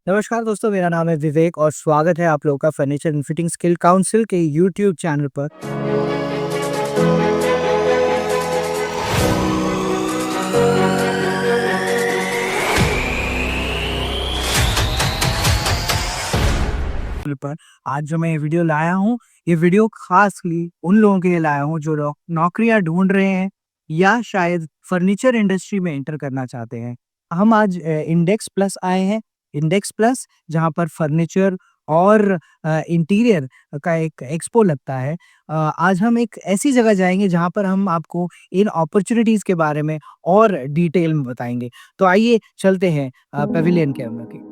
नमस्कार दोस्तों, मेरा नाम है विवेक और स्वागत है आप लोगों का furniture and fitting skill council के यूट्यूब चैनल पर। पर आज जो मैं ये वीडियो लाया हूँ, ये वीडियो खासली उन लोगों के लिए लाया हूँ जो लोग नौकरियां ढूंढ रहे हैं या शायद फर्नीचर इंडस्ट्री में एंटर करना चाहते हैं। हम आज इंडेक्स प्लस आए हैं। इंडेक्स प्लस जहाँ पर फर्नीचर और इंटीरियर का एक एक्सपो लगता है। आज हम एक ऐसी जगह जाएंगे जहाँ पर हम आपको इन अपॉर्चुनिटीज के बारे में और डिटेल में बताएंगे। तो आइए चलते हैं पवेलियन के अंदर की।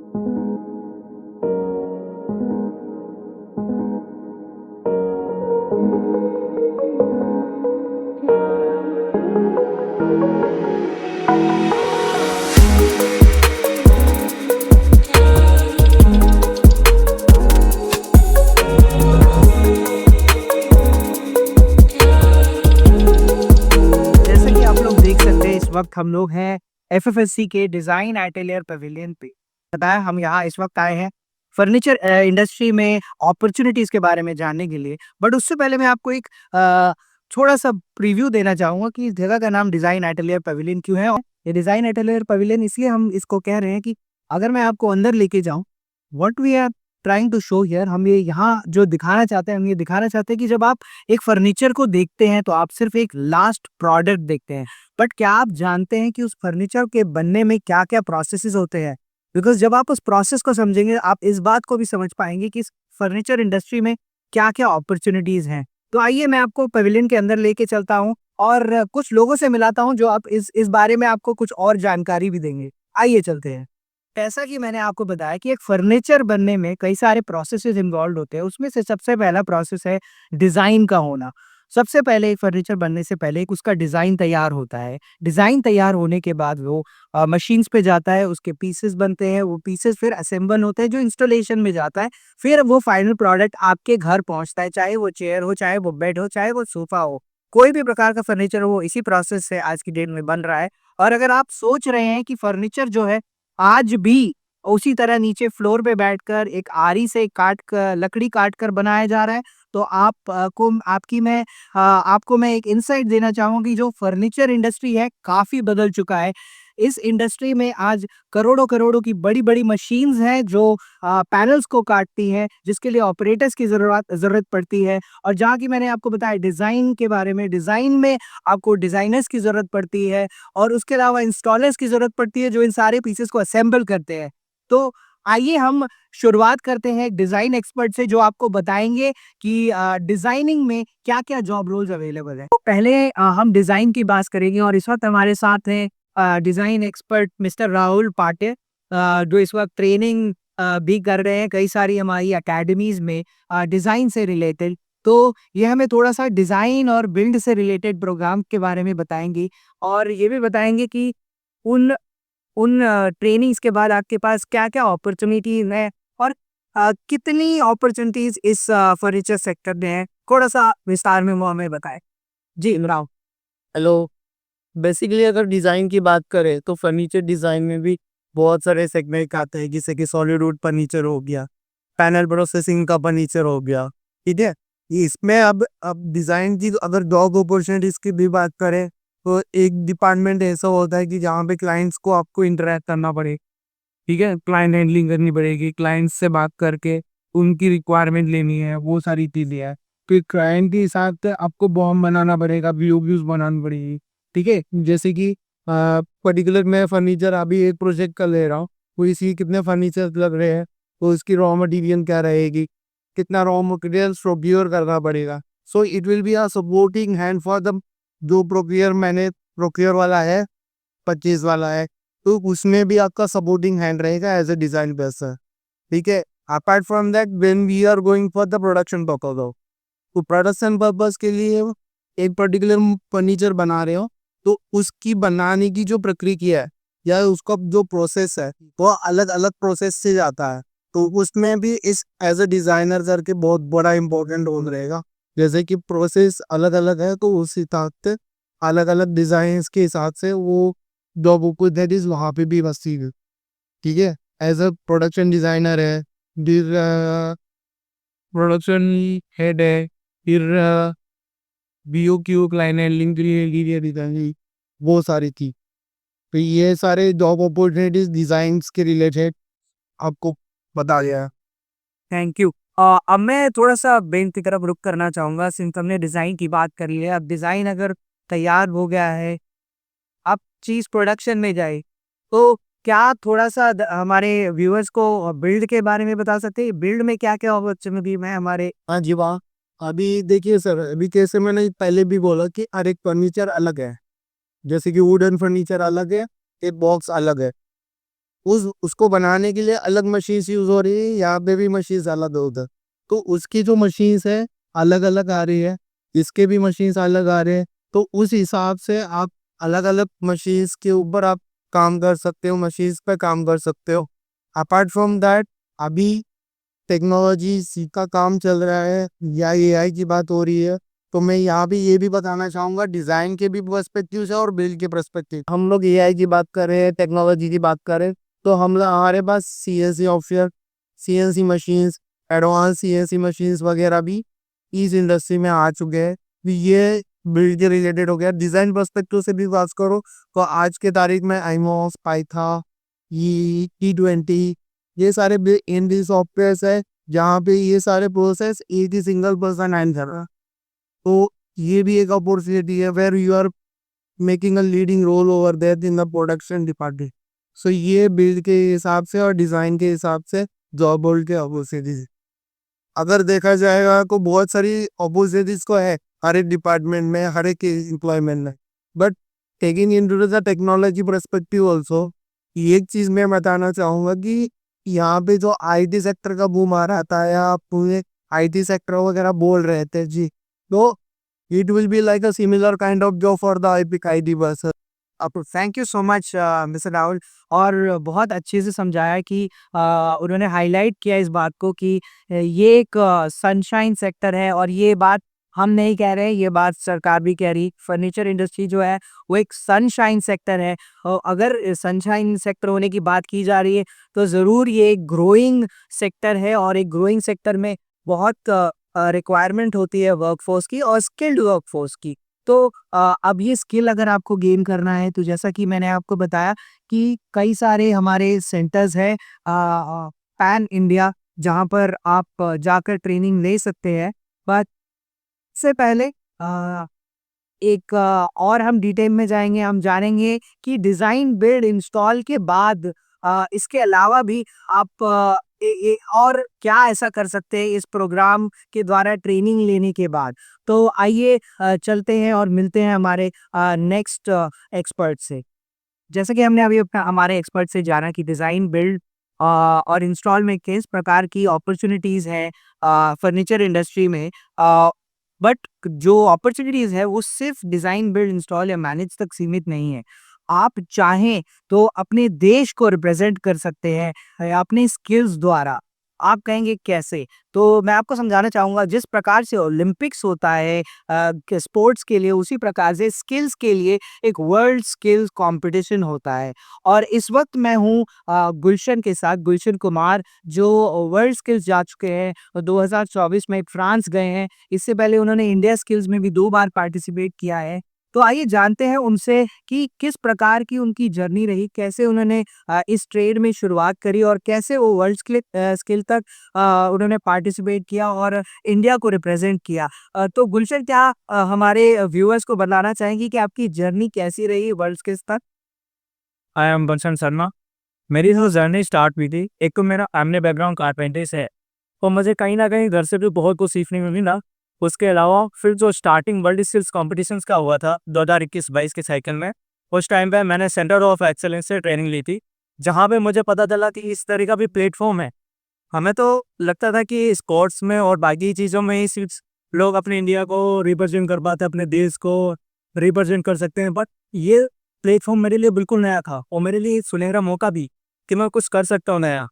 जैसे कि आप लोग देख सकते हैं, इस वक्त हम लोग हैं एफएफएससी के डिजाइन एटेलियर पवेलियन पे। बताया हम यहाँ इस वक्त आए हैं फर्नीचर इंडस्ट्री में अपॉर्चुनिटीज के बारे में जानने के लिए। बट उससे पहले मैं आपको एक थोड़ा सा प्रीव्यू देना चाहूंगा कि इस जगह का नाम डिजाइन एटेलियर पवेलियन क्यों है। और ये डिजाइन एटेलियर पवेलियन इसलिए हम इसको कह रहे हैं कि अगर मैं आपको अंदर लेके जाऊं, what we are trying to show here, हम ये यहाँ जो दिखाना चाहते हैं, हम ये दिखाना चाहते हैं कि जब आप एक फर्नीचर को देखते हैं तो आप सिर्फ एक लास्ट प्रोडक्ट देखते हैं। बट क्या आप जानते हैं कि उस फर्नीचर के बनने में क्या क्या प्रोसेसेस होते हैं? बिकॉज जब आप उस प्रोसेस को समझेंगे, आप इस बात को भी समझ पाएंगे कि इस फर्नीचर इंडस्ट्री में क्या क्या अपॉर्चुनिटीज हैं। तो आइए मैं आपको पवेलियन के अंदर लेके चलता हूँ और कुछ लोगों से मिलाता हूँ जो आप इस बारे में आपको कुछ और जानकारी भी देंगे। आइए चलते हैं। जैसा कि मैंने आपको बताया कि एक फर्नीचर बनने में कई सारे प्रोसेसेस इन्वॉल्व होते हैं। उसमें से सबसे पहला प्रोसेस है डिज़ाइन का होना। सबसे पहले एक फर्नीचर बनने से पहले एक उसका डिज़ाइन तैयार होता है। डिज़ाइन तैयार होने के बाद वो मशीन्स पे जाता है, उसके पीसेस बनते हैं, वो पीसेस फिर असेंबल होते हैं जो इंस्टॉलेशन में जाता है। फिर वो फाइनल प्रोडक्ट आपके घर पहुँचता है, चाहे वो चेयर हो, चाहे वो बेड हो, चाहे वो सोफ़ा हो। कोई भी प्रकार का फर्नीचर हो, वो इसी प्रोसेस से आज की डेट में बन रहा है। और अगर आप सोच रहे हैं कि फर्नीचर जो है आज भी उसी तरह नीचे फ्लोर पे बैठकर एक आरी से लकड़ी काट कर बनाया जा रहा है, तो आपको मैं एक इनसाइट देना चाहूँगी। जो फर्नीचर इंडस्ट्री है काफ़ी बदल चुका है। इस इंडस्ट्री में आज करोड़ों-करोड़ों की बड़ी-बड़ी मशीन्स हैं जो पैनल्स को काटती हैं, जिसके लिए ऑपरेटर्स की ज़रूरत पड़ती है। और जहाँ की मैंने आपको बताया डिज़ाइन के बारे में, डिज़ाइन में आपको डिज़ाइनर्स की ज़रूरत पड़ती है और उसके अलावा इंस्टॉलर्स की ज़रूरत पड़ती है जो इन सारे पीसेस को असेंबल करते हैं। तो आइए हम शुरुआत करते हैं एक डिज़ाइन एक्सपर्ट से जो आपको बताएँगे कि डिज़ाइनिंग में क्या-क्या जॉब रोल्स अवेलेबल हैं। तो पहले हम डिज़ाइन की बात करेंगे और इस वक़्त हमारे साथ हैं design expert mister Rahul Patil, जो इस वक़्त ट्रेनिंग भी कर रहे हैं कई सारी हमारी अकेडमीज़ में डिज़ाइन से रिलेटेड। तो ये हमें थोड़ा-सा डिज़ाइन और बिल्ड से रिलेटेड प्रोग्राम के बारे में बताएँगे और ये भी बताएँगे कि उन उन ट्रेनिंग्स के बाद आपके पास क्या-क्या अपॉर्च्युनिटीज़ हैं और कितनी अपॉर्च्युनिटीज़ इस फर्नीचर सेक्टर में है? थोड़ा-सा विस्तार में वो हमें बताएँ। जी, इमरान। हेलो। बेसिकली अगर डिज़ाइन की बात करें तो फर्नीचर डिज़ाइन में भी बहुत सारे सेगमेंट आते हैं, जैसे कि सॉलिड वुड फर्नीचर हो गया, पैनल प्रोसेसिंग का फर्नीचर हो गया, ठीक है। ये इसमें अब डिज़ाइन की अगर जॉब अपॉर्चुनिटीज़ की भी बात करें तो एक डिपार्टमेंट ऐसा होता है कि जहाँ पे क्लाइंट्स को आपको इंटरैक्ट करना पड़े, ठीक है। क्लाइंट हैंडलिंग करनी पड़ेगी, क्लाइंट्स से बात करके उनकी रिक्वायरमेंट लेनी है, वो सारी चीज़ें हैं। फिर क्लाइंट के हिसाब से आपको बॉम बनाना पड़ेगा, वीओ बनानी पड़ेगी, ठीक है। जैसे कि पर्टिकुलर मैं फर्नीचर अभी एक प्रोजेक्ट का ले रहा हूँ, तो इसी कितने फर्नीचर लग रहे हैं, तो इसकी रॉ मटेरियल क्या रहेगी, कितना रॉ मटेरियल प्रोक्योर करना पड़ेगा। So it will be a supporting hand for the जो प्रोक्योर वाला है, परचेज वाला है, तो उसमें भी आपका सपोर्टिंग हैंड रहेगा एज ए डिजाइन पर्सन, ठीक है। Apart from that when we are going for the production purpose, तो प्रोडक्शन पर्पज के लिए एक पर्टिकुलर फर्नीचर बना रहे हो, तो उसकी बनाने की जो प्रक्रिया है या उसका जो प्रोसेस है वो अलग अलग प्रोसेस से जाता है। तो उसमें भी इस एज अ डिजाइनर सर के बहुत बड़ा इंपॉर्टेंट रोल रहेगा। जैसे कि प्रोसेस अलग अलग है तो उस हिसाब से अलग अलग डिजाइन के हिसाब से वो जॉब अपॉर्चुनिटीज वहाँ पे भी बसती है, ठीक है। एज अ प्रोडक्शन डिज़ाइनर है, फिर प्रोडक्शन हेड है, फिर BOQ client handling interior designing, वो सारी थी। तो ये सारे जॉब अपॉर्चुनिटीज़ डिज़ाइंस के रिलेटेड आपको बता दिया। Thank you. अब मैं थोड़ा-सा बेंच की तरफ रुख करना चाहूँगा सिंस हमने डिज़ाइन की बात करी है। अब डिज़ाइन अगर तैयार हो गया है, अब चीज़ प्रोडक्शन में जाए, तो क्या थोड़ा-सा हमारे व्यूअर्स को बिल्ड के बारे में बता सकते हैं? बिल्ड में क्या-क्या अपॉर्च्युनिटी है हमारे? हाँ जी, वाह! अभी देखिए सर, अभी जैसे मैंने पहले भी बोला कि हर एक फर्नीचर अलग है। जैसे कि वुडन फर्नीचर अलग है, एक बॉक्स अलग है। उसको बनाने के लिए अलग मशीन्स यूज़ हो रही है, यहाँ पे भी मशीन्स अलग है उधर। तो उसकी जो मशीन्स है, अलग-अलग आ रही है, इसके भी मशीन्स अलग आ रहे हैं। तो उस हिसाब से आप अलग-अलग मशीन्स के ऊपर आप काम कर सकते हो, मशीन्स पे काम कर सकते हो। अपार्ट फ्रॉम दैट, अभी टेक्नोलॉजी का काम चल रहा है या AI की बात हो रही है, तो मैं यहाँ भी ये भी बताना चाहूँगा, डिज़ाइन के भी पर्सपेक्टिव से और बिल्ड के पर्सपेक्टिव। हम लोग AI की बात कर रहे हैं, टेक्नोलॉजी की बात कर रहे हैं, तो हमारे पास CNC off air, CNC machines, advance CNC machines वगैरह भी इस इंडस्ट्री में आ चुके हैं। तो ये बिल्ड के रिलेटेड हो गया। डिज़ाइन पर्सपेक्टिव से भी बात करो तो आज के तारीख में आईमॉस, पाइथा, ये T20, ये सारे इन सॉफ्टवेयर्स है जहाँ पे ये सारे प्रोसेस एक ही सिंगल पर्सन हैंड कर रहा है। तो ये भी एक अपॉर्चुनिटी है where you are making a leading role over there in the production department. So ये बिल्ड के हिसाब से और डिज़ाइन के हिसाब से जॉब रोल के अपॉर्चुनिटीज अगर देखा जाएगा तो बहुत सारी अपॉर्चुनिटीज को है हर एक डिपार्टमेंट में, हर एक एम्प्लॉयमेंट में। But taking into the technology perspective also, एक चीज़ मैं बताना चाहूँगा कि यहाँ पे जो IT सेक्टर का बूम आ रहा था या पूरे IT सेक्टर वगैरह बोल रहे थे जी, तो it will be like a similar kind of job for the epic IT बस। अब thank you so much mister Rahul, और बहुत अच्छे से समझाया कि उन्होंने हाईलाइट किया इस बात को कि ये एक सनशाइन सेक्टर है, और ये बात हम नहीं कह रहे हैं, ये बात सरकार भी कह रही। फर्नीचर इंडस्ट्री जो है वो एक सनशाइन सेक्टर है, और अगर सनशाइन सेक्टर होने की बात की जा रही है तो ज़रूर ये एक ग्रोइंग सेक्टर है, और एक ग्रोइंग सेक्टर में बहुत रिक्वायरमेंट होती है वर्कफोर्स की और स्किल्ड वर्कफोर्स की। तो अब ये स्किल अगर आपको गेन करना है, तो जैसा कि मैंने आपको बताया कि कई सारे हमारे सेंटर्स हैं पैन इंडिया, जहाँ पर आप जाकर ट्रेनिंग ले सकते हैं। बट इससे पहले एक और हम डिटेल में जाएँगे, हम जानेंगे कि डिज़ाइन, बिल्ड, इंस्टॉल के बाद इसके अलावा भी आप और क्या ऐसा कर सकते हैं इस प्रोग्राम के द्वारा ट्रेनिंग लेने के बाद। तो आइए चलते हैं और मिलते हैं हमारे नेक्स्ट एक्सपर्ट से। जैसे कि हमने अभी अपना हमारे एक्सपर्ट से जाना कि डिज़ाइन, बिल्ड और इंस्टॉल में किस प्रकार की अपॉर्च्युनिटीज़ है फर्नीचर इंडस्ट्री में। बट जो अपॉर्च्युनिटीज़ है वो सिर्फ डिज़ाइन, बिल्ड, इंस्टॉल या मैनेज तक सीमित नहीं है। आप चाहें तो अपने देश को रिप्रेजेंट कर सकते हैं अपने स्किल्स द्वारा। आप कहेंगे कैसे? तो मैं आपको समझाना चाहूँगा, जिस प्रकार से ओलंपिक्स होता है स्पोर्ट्स के लिए, उसी प्रकार से स्किल्स के लिए एक वर्ल्ड स्किल्स कंपटीशन होता है। और इस वक्त मैं हूँ गुलशन के साथ, गुलशन कुमार, जो वर्ल्ड स्किल्स जा चुके हैं और 2024 में फ्रांस गए हैं। इससे पहले उन्होंने इंडिया स्किल्स में भी 2 बार पार्टिसिपेट किया है। तो आइए जानते हैं उनसे कि किस प्रकार की उनकी जर्नी रही, कैसे उन्होंने इस ट्रेड में शुरुआत करी और कैसे वो वर्ल्ड स्किल तक उन्होंने पार्टिसिपेट किया और इंडिया को रिप्रेजेंट किया। तो गुलशन, क्या हमारे व्यूअर्स को बताना चाहेंगी कि आपकी जर्नी कैसी रही वर्ल्ड स्किल्स तक? I am Bunsen Sharma. मेरी जो जर्नी स्टार्ट हुई थी, एक तो मेरा फैमिली बैकग्राउंड कारपेंटर से है, तो मुझे कहीं न कहीं घर से भी बहुत कुछ सीखने को मिला। उसके अलावा फिर जो स्टार्टिंग वर्ल्ड स्किल्स कॉम्पिटिशन्स का हुआ था 2021-22 के साइकिल में, उस टाइम पे मैंने सेंटर ऑफ एक्सीलेंस से ट्रेनिंग ली थी, जहाँ पे मुझे पता चला कि इस तरह का भी प्लेटफ़ॉर्म है। हमें तो लगता था कि स्पोर्ट्स में और बाकी चीज़ों में ही सिर्फ लोग अपने इंडिया को रिप्रेजेंट कर पाते हैं, अपने देश को रिप्रेजेंट कर सकते हैं, बट ये प्लेटफ़ॉर्म मेरे लिए बिल्कुल नया था और मेरे लिए सुनहरा मौका भी कि मैं कुछ कर सकता हूँ नया।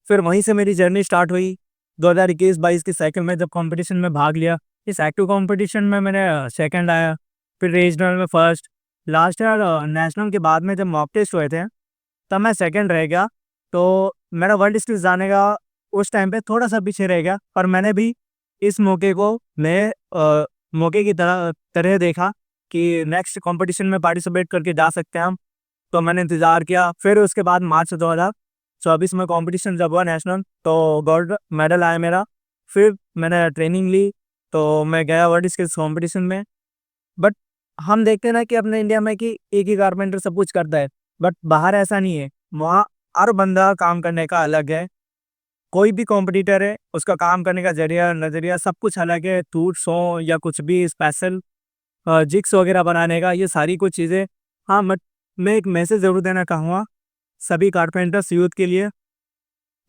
फिर वहीं से मेरी जर्नी स्टार्ट हुई। 2021-22 की साइकिल में जब कॉम्पिटिशन में भाग लिया, इस एक्टिव कॉम्पिटिशन में मैंने सेकंड आया, फिर रीजनल में फर्स्ट, लास्ट ईयर नेशनल के बाद में जब मॉक टेस्ट हुए थे, तब मैं सेकंड रह गया। तो मेरा वर्ल्ड स्किल्स जाने का उस टाइम पे थोड़ा सा पीछे रह गया, पर मैंने भी इस मौके को नए मौके की तरह तरह देखा कि नेक्स्ट कंपटीशन में पार्टिसिपेट करके जा सकते हैं हम। तो मैंने इंतज़ार किया, फिर उसके बाद मार्च 2024 में कंपटीशन जब हुआ नेशनल, तो गोल्ड मेडल आया मेरा। फिर मैंने ट्रेनिंग ली, तो मैं गया वर्ल्ड स्किल्स कंपटीशन में। बट हम देखते हैं ना कि अपने इंडिया में कि एक ही कारपेंटर सब कुछ करता है, बट बाहर ऐसा नहीं है। वहाँ हर बंदा काम करने का अलग है। कोई भी कॉम्पिटिटर है, उसका काम करने का ज़रिया, नज़रिया सब कुछ अलग है। टूल्स हों या कुछ भी स्पेशल जिग्स वगैरह बनाने का, ये सारी कुछ चीज़ें। हाँ, बट मैं एक मैसेज ज़रूर देना चाहूँगा सभी कारपेंटर्स यूथ के लिए।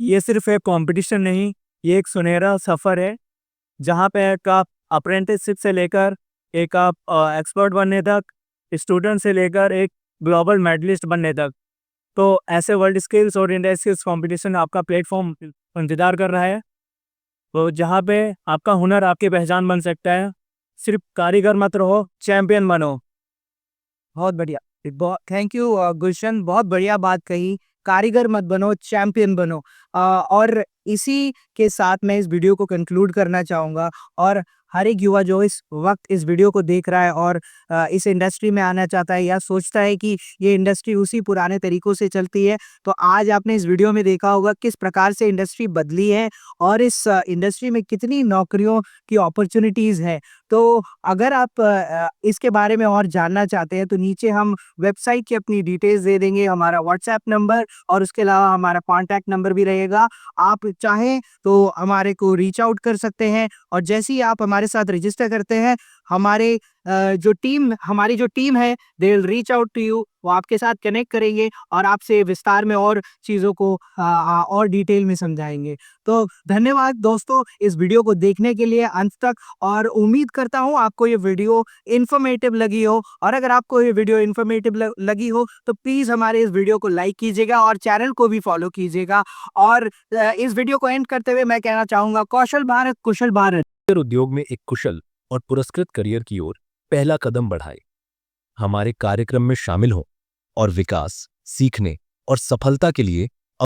ये सिर्फ़ एक कॉम्पिटिशन नहीं, ये एक सुनहरा सफ़र है, जहाँ पे एक आप अप्रेंटिसशिप से लेकर एक आप एक्सपर्ट बनने तक, स्टूडेंट से लेकर एक ग्लोबल मेडलिस्ट बनने तक। तो ऐसे वर्ल्ड स्किल्स और इंडिया स्किल्स कंपटीशन आपका प्लेटफॉर्म इंतज़ार कर रहा है, तो जहाँ पे आपका हुनर आपकी पहचान बन सकता है। सिर्फ कारीगर मत रहो, चैंपियन बनो। बहुत बढ़िया। थैंक यू गुलशन, बहुत बढ़िया बात कही। कारीगर मत बनो, चैंपियन बनो। और इसी के साथ मैं इस वीडियो को कंक्लूड करना चाहूँगा, और हर एक युवा जो इस वक़्त इस वीडियो को देख रहा है और इस इंडस्ट्री में आना चाहता है या सोचता है कि ये इंडस्ट्री उसी पुराने तरीकों से चलती है, तो आज आपने इस वीडियो में देखा होगा किस प्रकार से इंडस्ट्री बदली है और इस इंडस्ट्री में कितनी नौकरियों की अपॉर्च्युनिटीज़ हैं। तो अगर आप इसके बारे में और जानना चाहते हैं, तो नीचे हम वेबसाइट की अपनी डिटेल्स दे देंगे, हमारा व्हाट्सएप नंबर और उसके अलावा हमारा कॉन्टैक्ट नंबर भी रहेगा। आप चाहें तो हमारे को रीच आउट कर सकते हैं, और जैसे ही आप हमारे साथ रजिस्टर करते हैं, हमारी जो टीम है, they will reach out to you. वो आपके साथ कनेक्ट करेंगे और आपसे विस्तार में और चीज़ों को और डिटेल में समझाएँगे। तो धन्यवाद दोस्तों इस वीडियो को देखने के लिए अंत तक, और उम्मीद करता हूँ आपको ये वीडियो इन्फॉर्मेटिव लगी हो, और अगर आपको ये वीडियो इन्फॉर्मेटिव लगी हो तो प्लीज़ हमारे इस वीडियो को लाइक कीजिएगा और चैनल को भी फॉलो कीजिएगा। और इस वीडियो को एंड करते हुए मैं कहना चाहूँगा, कौशल भारत कुशल भारत। उद्योग में एक कुशल और पुरस्कृत करियर की ओर पहला कदम बढ़ाए। हमारे कार्यक्रम में शामिल हों और विकास, सीखने और सफलता के लिए